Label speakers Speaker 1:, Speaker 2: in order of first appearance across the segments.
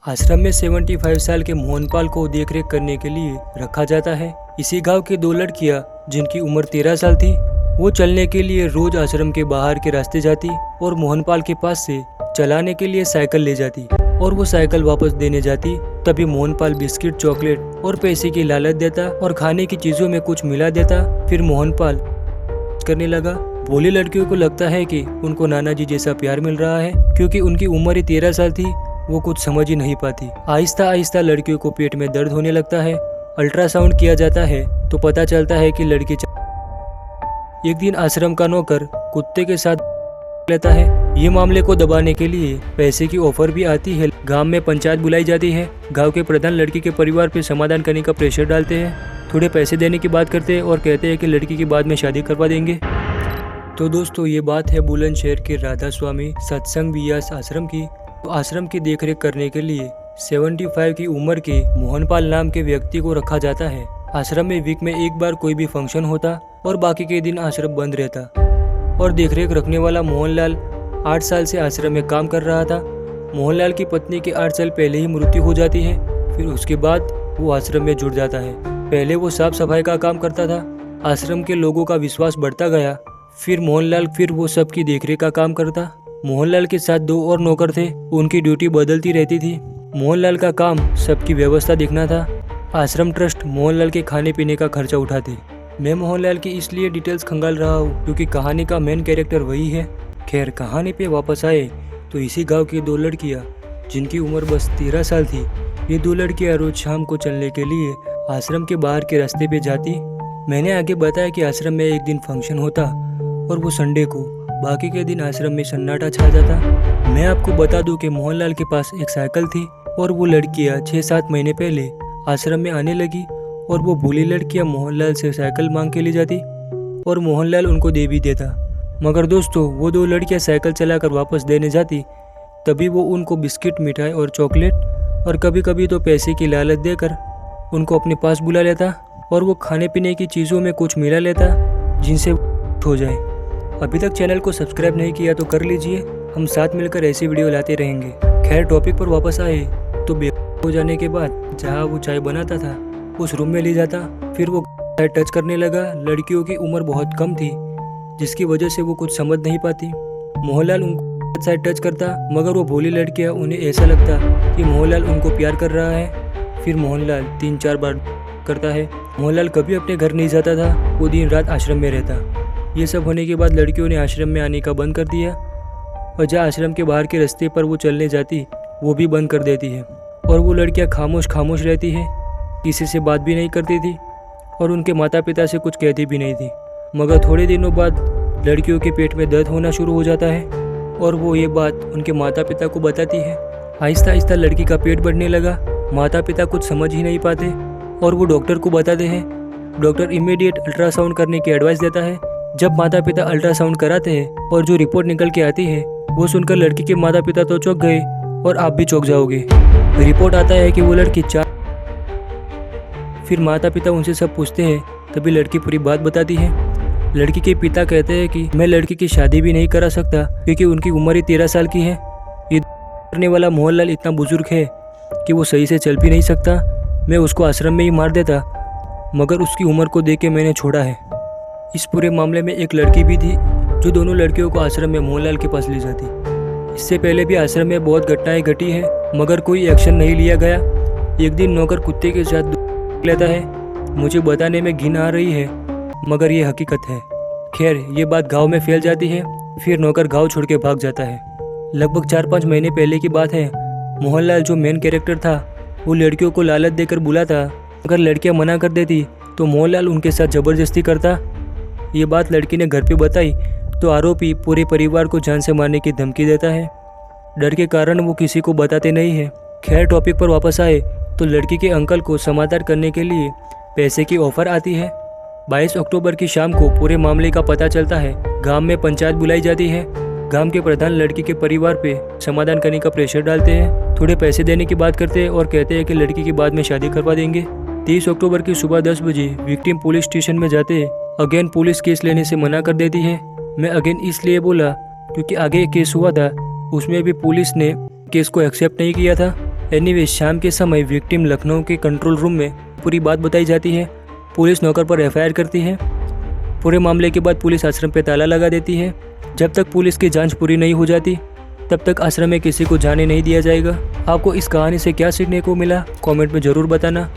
Speaker 1: आश्रम में 75 साल के मोहनपाल को देखरेख करने के लिए रखा जाता है। इसी गांव की दो लड़कियां जिनकी उम्र 13 साल थी, वो चलने के लिए रोज आश्रम के बाहर के रास्ते जाती और मोहनपाल के पास से चलाने के लिए साइकिल ले जाती और वो साइकिल वापस देने जाती। तभी मोहनपाल बिस्किट, चॉकलेट और पैसे की लालच देता और खाने की चीजों में कुछ मिला देता। फिर मोहनपाल करने लगा। भोली लड़कियों को लगता है कि उनको नाना जी जैसा प्यार मिल रहा है, क्योंकि उनकी उम्र ही 13 साल थी। वो कुछ समझ ही नहीं पाती। आहिस्ता आहिस्ता लड़कियों को पेट में दर्द होने लगता है। अल्ट्रासाउंड किया जाता है तो पता चलता है कि लड़की एक दिन आश्रम का नौकर कुत्ते के साथ लेता है। ये मामले को दबाने के लिए पैसे की ऑफर भी आती है। गांव में पंचायत बुलाई जाती है। गांव के प्रधान लड़की के परिवार पर समाधान करने का प्रेशर डालते हैं। थोड़े पैसे देने की बात करते हैं और कहते हैं कि लड़की की बाद में शादी करवा देंगे। तो दोस्तों, ये बात है बुलंदशहर के राधा स्वामी सत्संग बियास आश्रम की। तो आश्रम की देखरेख करने के लिए 75 की उम्र के मोहनपाल नाम के व्यक्ति को रखा जाता है। आश्रम में वीक में एक बार कोई भी फंक्शन होता और बाकी के दिन आश्रम बंद रहता। और देखरेख रखने वाला मोहनलाल 8 साल से आश्रम में काम कर रहा था। मोहनलाल की पत्नी के 8 साल पहले ही मृत्यु हो जाती है। फिर उसके बाद वो आश्रम में जुड़ जाता है। पहले वो साफ सफाई का काम करता था। आश्रम के लोगों का विश्वास बढ़ता गया। फिर मोहनलाल वो सबकी देखरेख का काम करता। मोहनलाल के साथ 2 और नौकर थे। उनकी ड्यूटी बदलती रहती थी। मोहनलाल का काम सबकी व्यवस्था देखना था। आश्रम ट्रस्ट मोहनलाल के खाने पीने का खर्चा उठाते। मैं मोहनलाल की इसलिए डिटेल्स खंगाल रहा हूँ क्योंकि कहानी का मेन कैरेक्टर वही है। खैर, कहानी पे वापस आए तो इसी गांव की 2 लड़कियाँ जिनकी उम्र बस 13 साल थी, ये 2 लड़कियाँ रोज शाम को चलने के लिए आश्रम के बाहर के रास्ते पे जाती। मैंने आगे बताया कि आश्रम में एक दिन फंक्शन होता और वो संडे को। बाकी के दिन आश्रम में सन्नाटा छा जाता। मैं आपको बता दूं कि मोहनलाल के पास एक साइकिल थी और वो लड़कियां 6-7 महीने पहले आश्रम में आने लगी और वो भोली लड़कियां मोहनलाल से साइकिल मांग के ले जाती और मोहनलाल उनको दे भी देता। मगर दोस्तों, वो 2 लड़कियां साइकिल चलाकर वापस देने जाती, तभी वो उनको बिस्किट, मिठाई और चॉकलेट और कभी कभी तो पैसे की लालच देकर उनको अपने पास बुला लेता और वो खाने पीने की चीज़ों में कुछ मिला लेता जिनसे हो जाए। अभी तक चैनल को सब्सक्राइब नहीं किया तो कर लीजिए। हम साथ मिलकर ऐसी वीडियो लाते रहेंगे। खैर, टॉपिक पर वापस आए तो बेहोश हो जाने के बाद जहाँ वो चाय बनाता था उस रूम में ले जाता। फिर वो टच करने लगा। लड़कियों की उम्र बहुत कम थी, जिसकी वजह से वो कुछ समझ नहीं पाती। मोहनलाल उनको साइड टच करता, मगर वो भोली लड़कियाँ उन्हें ऐसा लगता कि मोहनलाल उनको प्यार कर रहा है। फिर मोहनलाल 3-4 बार करता है। मोहनलाल कभी अपने घर नहीं जाता था। वो दिन रात आश्रम में रहता। ये सब होने के बाद लड़कियों ने आश्रम में आने का बंद कर दिया और जहाँ आश्रम के बाहर के रास्ते पर वो चलने जाती वो भी बंद कर देती है। और वो लड़कियाँ खामोश रहती है, किसी से बात भी नहीं करती थी और उनके माता पिता से कुछ कहती भी नहीं थी। मगर थोड़े दिनों बाद लड़कियों के पेट में दर्द होना शुरू हो जाता है और वो ये बात उनके माता पिता को बताती है। आहिस्ता आहिस्ता लड़की का पेट बढ़ने लगा। माता पिता कुछ समझ ही नहीं पाते और वो डॉक्टर को बताते हैं। डॉक्टर इमीडिएट अल्ट्रासाउंड करने की एडवाइस देता है। जब माता पिता अल्ट्रासाउंड कराते हैं और जो रिपोर्ट निकल के आती है वो सुनकर लड़की के माता पिता तो चौंक गए और आप भी चौंक जाओगे। रिपोर्ट आता है कि वो लड़की 4। फिर माता पिता उनसे सब पूछते हैं, तभी लड़की पूरी बात बताती है। लड़की के पिता कहते हैं कि मैं लड़की की शादी भी नहीं करा सकता क्योंकि उनकी उम्र ही 13 साल की है। ये करने वाला मोहनलाल इतना बुजुर्ग है कि वो सही से चल भी नहीं सकता। मैं उसको आश्रम में ही मार देता, मगर उसकी उम्र को देख के मैंने छोड़ा है। इस पूरे मामले में एक लड़की भी थी जो दोनों लड़कियों को आश्रम में मोहनलाल के पास ले जाती। इससे पहले भी आश्रम में बहुत घटनाएं घटी है, मगर कोई एक्शन नहीं लिया गया। एक दिन नौकर कुत्ते के साथ लेता है। मुझे बताने में घिन आ रही है, मगर ये हकीकत है। खैर, ये बात गांव में फैल जाती है। फिर नौकर गांव छोड़ के भाग जाता है। लगभग 4-5 महीने पहले की बात है। मोहनलाल जो मेन कैरेक्टर था वो लड़कियों को लालच देकर बुलाता। अगर लड़कियां मना कर देती तो मोहनलाल उनके साथ ज़बरदस्ती करता। ये बात लड़की ने घर पे बताई तो आरोपी पूरे परिवार को जान से मारने की धमकी देता है। डर के कारण वो किसी को बताते नहीं है। खैर, टॉपिक पर वापस आए तो लड़की के अंकल को समाधान करने के लिए पैसे की ऑफर आती है। 22 अक्टूबर की शाम को पूरे मामले का पता चलता है। गांव में पंचायत बुलाई जाती है। गांव के प्रधान लड़की के परिवार पे समाधान करने का प्रेशर डालते हैं। थोड़े पैसे देने की बात करते हैं और कहते हैं कि लड़की की बाद में शादी करवा देंगे। 30 अक्टूबर की सुबह 10 बजे विक्टिम पुलिस स्टेशन में जाते हैं। अगेन पुलिस केस लेने से मना कर देती है। मैं अगेन इसलिए बोला क्योंकि आगे एक केस हुआ था, उसमें भी पुलिस ने केस को एक्सेप्ट नहीं किया था। एनीवे शाम के समय विक्टिम लखनऊ के कंट्रोल रूम में पूरी बात बताई जाती है। पुलिस नौकर पर एफआईआर करती है। पूरे मामले के बाद पुलिस आश्रम पर ताला लगा देती है। जब तक पुलिस की जांच पूरी नहीं हो जाती तब तक आश्रम में किसी को जाने नहीं दिया जाएगा। आपको इस कहानी से क्या सीखने को मिला कमेंट में ज़रूर बताना।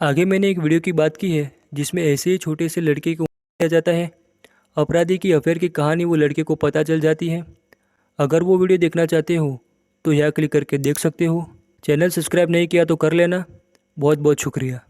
Speaker 1: आगे मैंने एक वीडियो की बात की है जिसमें ऐसे ही छोटे से लड़के को किया जाता है। अपराधी की अफेयर की कहानी वो लड़के को पता चल जाती है। अगर वो वीडियो देखना चाहते हो तो यहाँ क्लिक करके देख सकते हो। चैनल सब्सक्राइब नहीं किया तो कर लेना। बहुत बहुत शुक्रिया।